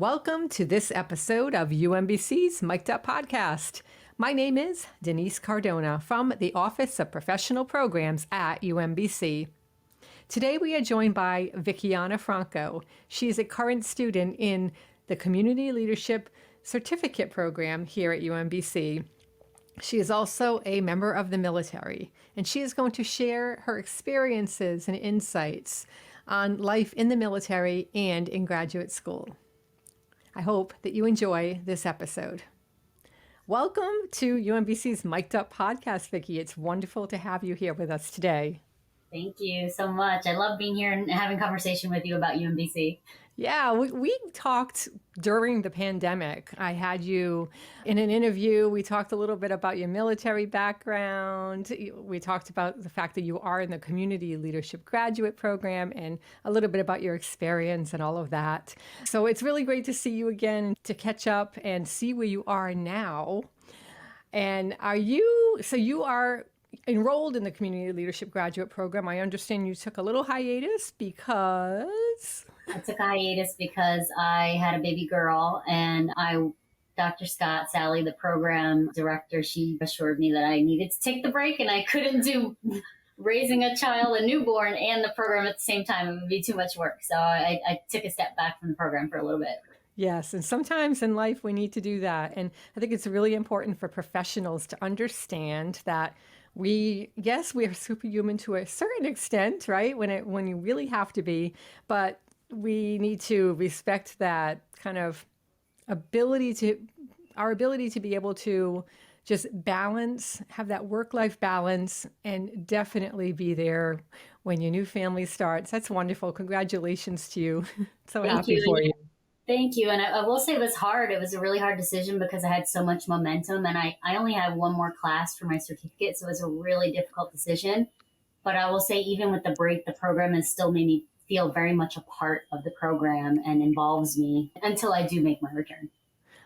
Welcome to this episode of UMBC's Mic'd Up podcast. My name is Dennise Cardona from the Office of Professional Programs at UMBC. Today we are joined by Vickiana Franco. She is a current student in the Community Leadership Certificate Program here at UMBC. She is also a member of the military, and she is going to share her experiences and insights on life in the military and in graduate school. I hope that you enjoy this episode. Welcome to UMBC's Mic'd Up podcast, Vicki. It's wonderful to have you here with us today. Thank you so much. I love being here and having a conversation with you about UMBC. Yeah, we talked during the pandemic. I had you in an interview. We talked a little bit about your military background. We talked about the fact that you are in the Community Leadership Graduate Program and a little bit about your experience and all of that. So it's really great to see you again, to catch up and see where you are now. And you are enrolled in the Community Leadership Graduate Program. I understand you took a little hiatus because... I took a hiatus because I had a baby girl, and Dr. Scott, Sally, the program director, she assured me that I needed to take the break, and I couldn't do raising a child, a newborn, and the program at the same time. It would be too much work. So I took a step back from the program for a little bit. Yes, and sometimes in life we need to do that. And I think it's really important for professionals to understand that we are superhuman to a certain extent, right? When you really have to be, but we need to respect that kind of ability to be able to just balance, have that work-life balance, and definitely be there when your new family starts. That's wonderful. Congratulations to you. So happy for you. Thank you. And I will say it was hard. It was a really hard decision because I had so much momentum, and I only had one more class for my certificate. So it was a really difficult decision. But I will say, even with the break, the program has still made me feel very much a part of the program and involves me until I do make my return.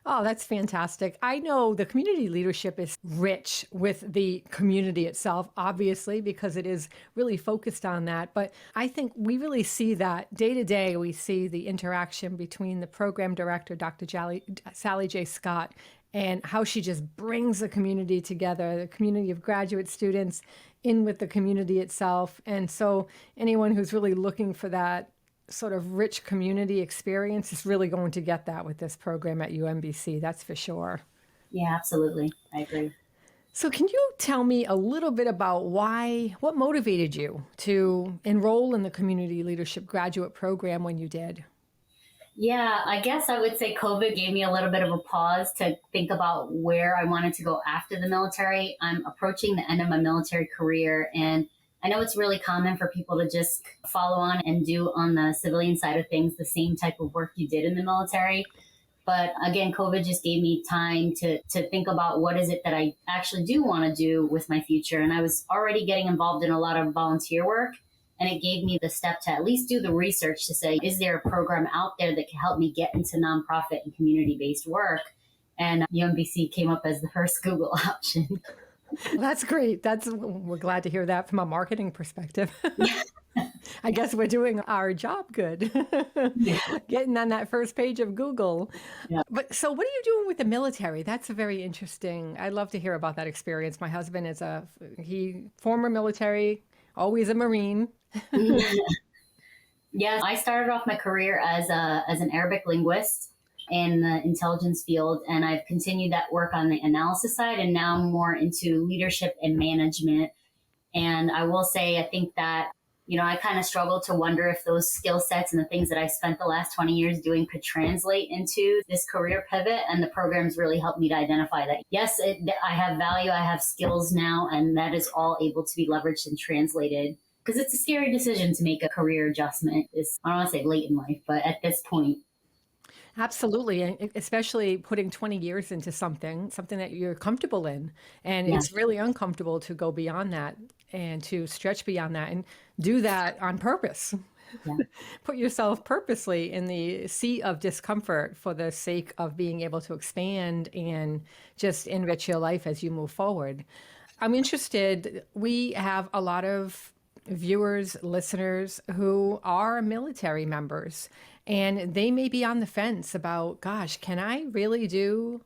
Oh, that's fantastic. I know the community leadership is rich with the community itself, obviously, because it is really focused on that. But I think we really see that day to day. We see the interaction between the program director, Dr. Sally J. Scott, and how she just brings the community together, the community of graduate students in with the community itself. And so anyone who's really looking for that sort of rich community experience is really going to get that with this program at UMBC. That's for sure. Yeah, absolutely. I agree. So can you tell me a little bit about what motivated you to enroll in the Community Leadership Graduate Program when you did? Yeah, I guess I would say COVID gave me a little bit of a pause to think about where I wanted to go after the military. I'm approaching the end of my military career, and I know it's really common for people to just follow on and do on the civilian side of things the same type of work you did in the military. But again, COVID just gave me time to think about what is it that I actually do want to do with my future. And I was already getting involved in a lot of volunteer work. And it gave me the step to at least do the research to say, is there a program out there that can help me get into nonprofit and community-based work? And UMBC came up as the first Google option. Well, that's great. We're glad to hear that from a marketing perspective. I guess we're doing our job good, getting on that first page of Google. Yeah. But so what are you doing with the military? That's a very interesting. I'd love to hear about that experience. My husband is former military, always a Marine. Yes, I started off my career as an Arabic linguist in the intelligence field, and I've continued that work on the analysis side, and now I'm more into leadership and management. And I will say, I think that, I kind of struggle to wonder if those skill sets and the things that I spent the last 20 years doing could translate into this career pivot. And the program's really helped me to identify that. Yes, I have value, I have skills now, and that is all able to be leveraged and translated. Because it's a scary decision to make a career adjustment. I don't want to say late in life, but at this point. Absolutely. And especially putting 20 years into something that you're comfortable in. And It's really uncomfortable to go beyond that and to stretch beyond that and do that on purpose. Yeah. Put yourself purposely in the seat of discomfort for the sake of being able to expand and just enrich your life as you move forward. I'm interested. We have a lot of viewers, listeners who are military members. and they may be on the fence about, gosh, can I really do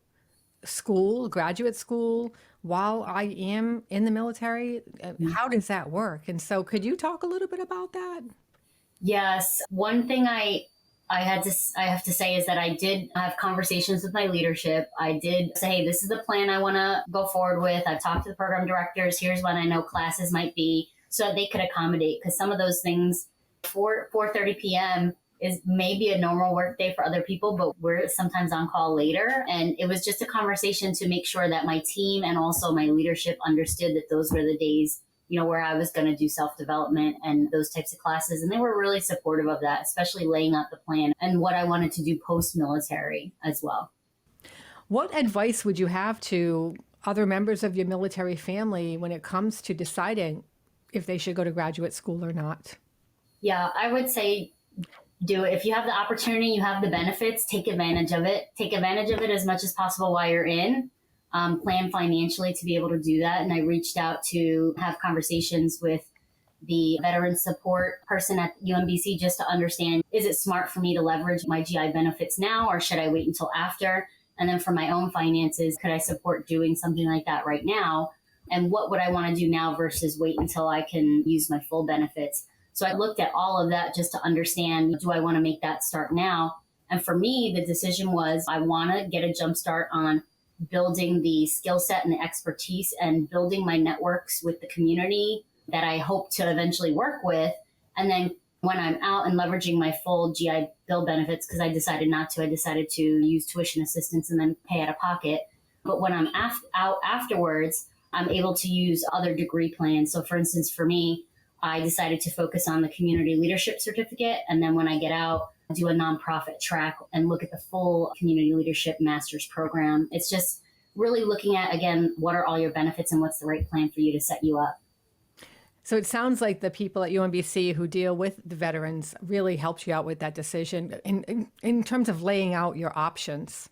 school, graduate school, while I am in the military? How does that work? And so could you talk a little bit about that? Yes. One thing I have to say is that I did have conversations with my leadership. I did say, hey, this is the plan I want to go forward with. I've talked to the program directors. Here's when I know classes might be, so that they could accommodate, because some of those things, 4:30 p.m. is maybe a normal work day for other people, but we're sometimes on call later. And it was just a conversation to make sure that my team and also my leadership understood that those were the days, where I was going to do self-development and those types of classes. And they were really supportive of that, especially laying out the plan and what I wanted to do post-military as well. What advice would you have to other members of your military family when it comes to deciding if they should go to graduate school or not? Yeah, I would say do it. If you have the opportunity, you have the benefits, take advantage of it. Take advantage of it as much as possible while you're in. Plan financially to be able to do that. And I reached out to have conversations with the veteran support person at UMBC just to understand, is it smart for me to leverage my GI benefits now, or should I wait until after? And then for my own finances, could I support doing something like that right now? And what would I want to do now versus wait until I can use my full benefits? So I looked at all of that just to understand, do I want to make that start now? And for me, the decision was I want to get a jump start on building the skill set and the expertise and building my networks with the community that I hope to eventually work with. And then when I'm out and leveraging my full GI Bill benefits, because I decided not to, I decided to use tuition assistance and then pay out of pocket. But when I'm out afterwards, I'm able to use other degree plans. So for instance, for me, I decided to focus on the community leadership certificate. And then when I get out, do a nonprofit track and look at the full community leadership master's program. It's just really looking at, again, what are all your benefits and what's the right plan for you to set you up. So it sounds like the people at UMBC who deal with the veterans really helped you out with that decision in terms of laying out your options.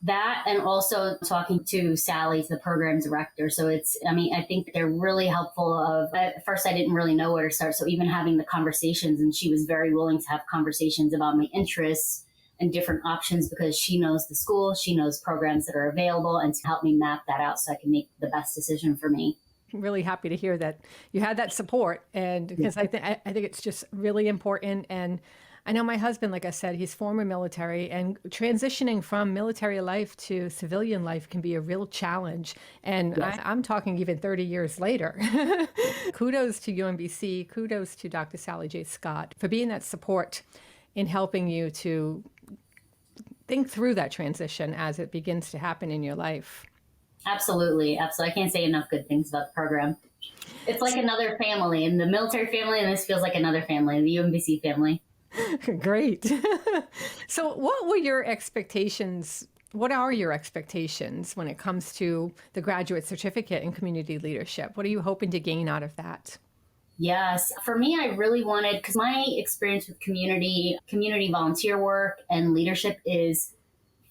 That, and also talking to Sally, the program director. So I think they're really helpful. At first, I didn't really know where to start. So even having the conversations, and she was very willing to have conversations about my interests and different options, because she knows the school, she knows programs that are available, and to help me map that out so I can make the best decision for me. I'm really happy to hear that you had that support, and because I think it's just really important. And I know my husband, like I said, he's former military, and transitioning from military life to civilian life can be a real challenge. And yes. I'm talking even 30 years later. Kudos to UMBC, kudos to Dr. Sally J. Scott for being that support in helping you to think through that transition as it begins to happen in your life. Absolutely. Absolutely. I can't say enough good things about the program. It's like another family, and the military family, and this feels like another family, the UMBC family. Great. So what were your expectations? What are your expectations when it comes to the graduate certificate in community leadership? What are you hoping to gain out of that? Yes. For me, I really wanted, because my experience with community volunteer work and leadership is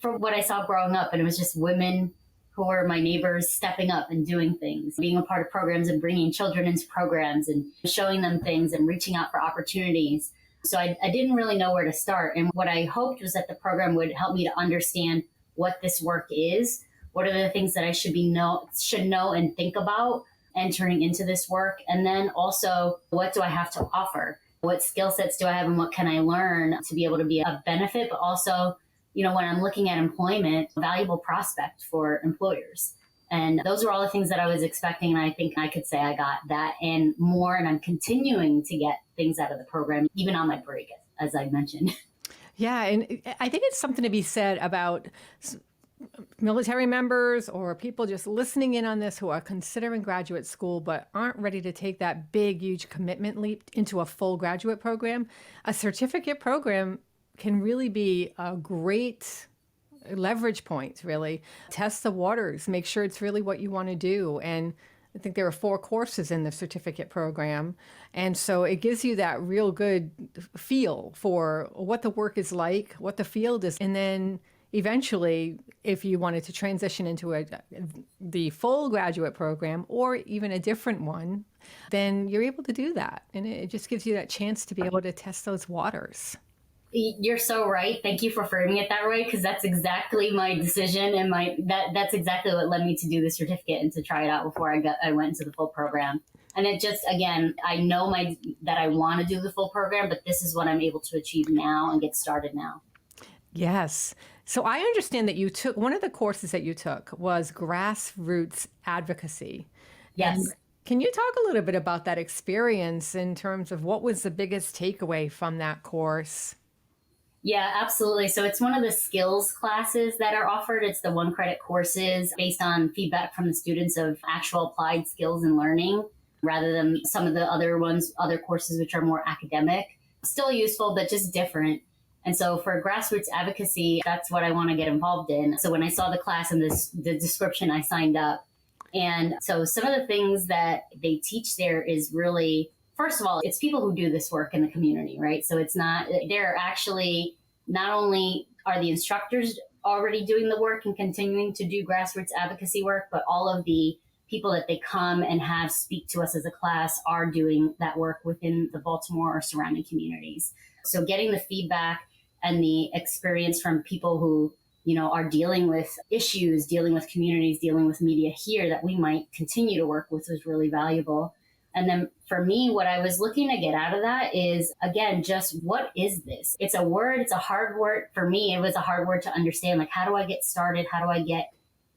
from what I saw growing up. And it was just women who were my neighbors stepping up and doing things, being a part of programs and bringing children into programs and showing them things and reaching out for opportunities. So I didn't really know where to start. And what I hoped was that the program would help me to understand what this work is. What are the things that I should know and think about entering into this work? And then also, what do I have to offer? What skill sets do I have and what can I learn to be able to be a benefit, but also, when I'm looking at employment, a valuable prospect for employers. And those are all the things that I was expecting. And I think I could say I got that and more. And I'm continuing to get things out of the program, even on my break, as I mentioned. Yeah. And I think it's something to be said about military members or people just listening in on this who are considering graduate school but aren't ready to take that big, huge commitment leap into a full graduate program. A certificate program can really be a great leverage point, really. Test the waters, make sure it's really what you want to do. And I think there are 4 courses in the certificate program. And so it gives you that real good feel for what the work is like, what the field is. And then eventually, if you wanted to transition into the full graduate program or even a different one, then you're able to do that. And it just gives you that chance to be able to test those waters. You're so right. Thank you for framing it that way, because that's exactly my decision, and that's exactly what led me to do the certificate and to try it out before I went into the full program. And it just, again, I know that I want to do the full program, but this is what I'm able to achieve now and get started now. Yes. So I understand that you took one of the courses that you took was grassroots advocacy. Yes. And can you talk a little bit about that experience in terms of what was the biggest takeaway from that course? Yeah, absolutely. So it's one of the skills classes that are offered. It's the 1 credit courses based on feedback from the students of actual applied skills and learning, rather than some of the other courses, which are more academic. Still useful, but just different. And so for grassroots advocacy, that's what I want to get involved in. So when I saw the class and the description, I signed up. And so some of the things that they teach there is really, first of all, it's people who do this work in the community, right? So they're actually, not only are the instructors already doing the work and continuing to do grassroots advocacy work, but all of the people that they come and have speak to us as a class are doing that work within the Baltimore or surrounding communities. So getting the feedback and the experience from people who, are dealing with issues, dealing with communities, dealing with media here that we might continue to work with was really valuable. And then for me, what I was looking to get out of that is, again, just what is this? It's a word. It's a hard word. For me, it was a hard word to understand. Like, how do I get started? How do I get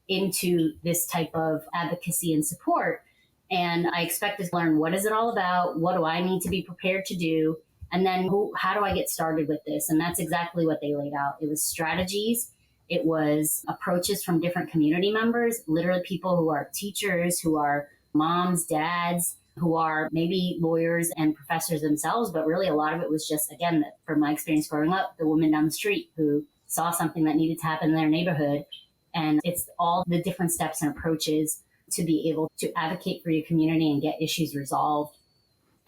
into this type of advocacy and support? And I expected to learn, what is it all about? What do I need to be prepared to do? And then how do I get started with this? And that's exactly what they laid out. It was strategies. It was approaches from different community members, literally people who are teachers, who are moms, dads, who are maybe lawyers and professors themselves. But really, a lot of it was just, again, from my experience growing up, the woman down the street who saw something that needed to happen in their neighborhood. And it's all the different steps and approaches to be able to advocate for your community and get issues resolved.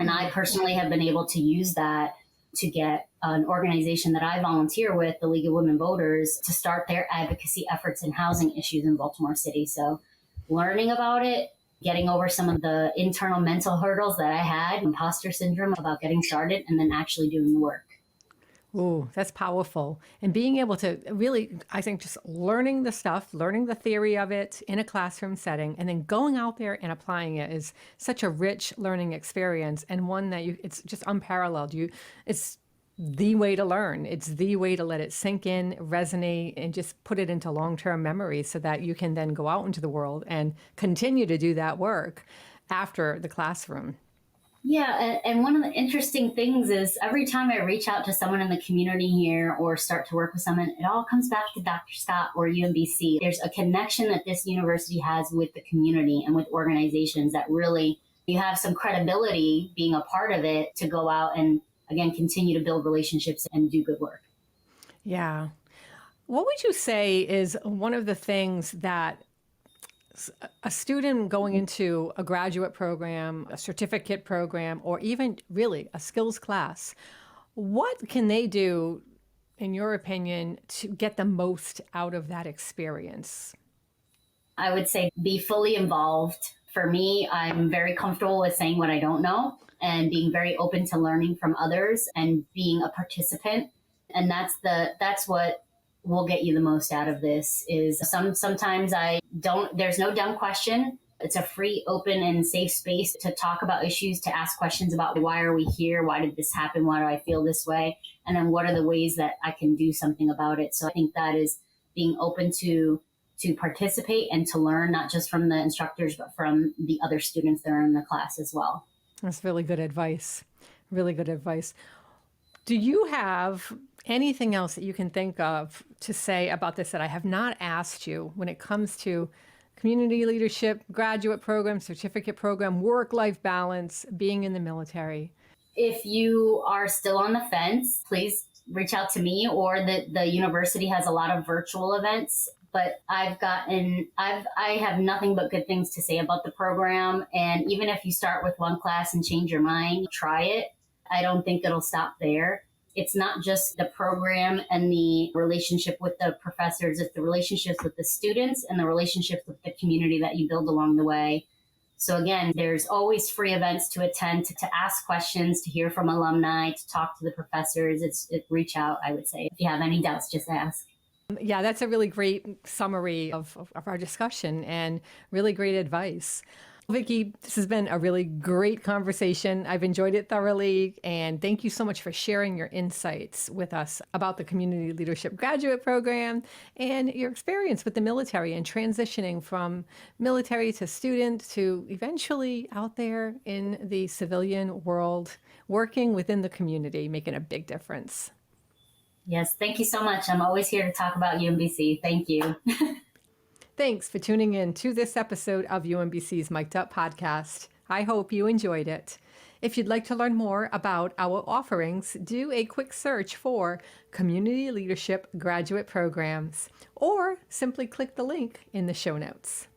And I personally have been able to use that to get an organization that I volunteer with, the League of Women Voters, to start their advocacy efforts in housing issues in Baltimore City. So learning about it, getting over some of the internal mental hurdles that I had, imposter syndrome about getting started, and then actually doing the work. Ooh, that's powerful. And being able to really, I think, just learning the stuff, learning the theory of it in a classroom setting, and then going out there and applying it is such a rich learning experience, and one that it's just unparalleled. It's the way to learn. It's the way to let it sink in, resonate, and just put it into long-term memory so that you can then go out into the world and continue to do that work after the classroom. Yeah, and one of the interesting things is every time I reach out to someone in the community here or start to work with someone, it all comes back to Dr. Scott or UMBC. There's a connection that this university has with the community and with organizations that really, you have some credibility being a part of it to go out and, again, continue to build relationships and do good work. Yeah. What would you say is one of the things that a student going into a graduate program, a certificate program, or even really a skills class, what can they do, in your opinion, to get the most out of that experience? I would say be fully involved. For me, I'm very comfortable with saying what I don't know and being very open to learning from others and being a participant. And that's what will get you the most out of this. Is sometimes there's no dumb question. It's a free, open, and safe space to talk about issues, to ask questions about why are we here? Why did this happen? Why do I feel this way? And then what are the ways that I can do something about it? So I think that is being open to participate and to learn, not just from the instructors, but from the other students that are in the class as well. That's really good advice. Really good advice. Do you have anything else that you can think of to say about this that I have not asked you when it comes to community leadership, graduate program, certificate program, work-life balance, being in the military? If you are still on the fence, please reach out to me, or the university has a lot of virtual events. But I have nothing but good things to say about the program. And even if you start with one class and change your mind, try it. I don't think it'll stop there. It's not just the program and the relationship with the professors, it's the relationships with the students and the relationships with the community that you build along the way. So again, there's always free events to attend, to ask questions, to hear from alumni, to talk to the professors. Reach out, I would say. If you have any doubts, just ask. Yeah, that's a really great summary of our discussion and really great advice. Vicki, this has been a really great conversation. I've enjoyed it thoroughly. And thank you so much for sharing your insights with us about the Community Leadership Graduate Program and your experience with the military and transitioning from military to student to eventually out there in the civilian world, working within the community, making a big difference. Yes, thank you so much. I'm always here to talk about UMBC. Thank you. Thanks for tuning in to this episode of UMBC's Mic'd Up podcast. I hope you enjoyed it. If you'd like to learn more about our offerings, do a quick search for Community Leadership Graduate Programs or simply click the link in the show notes.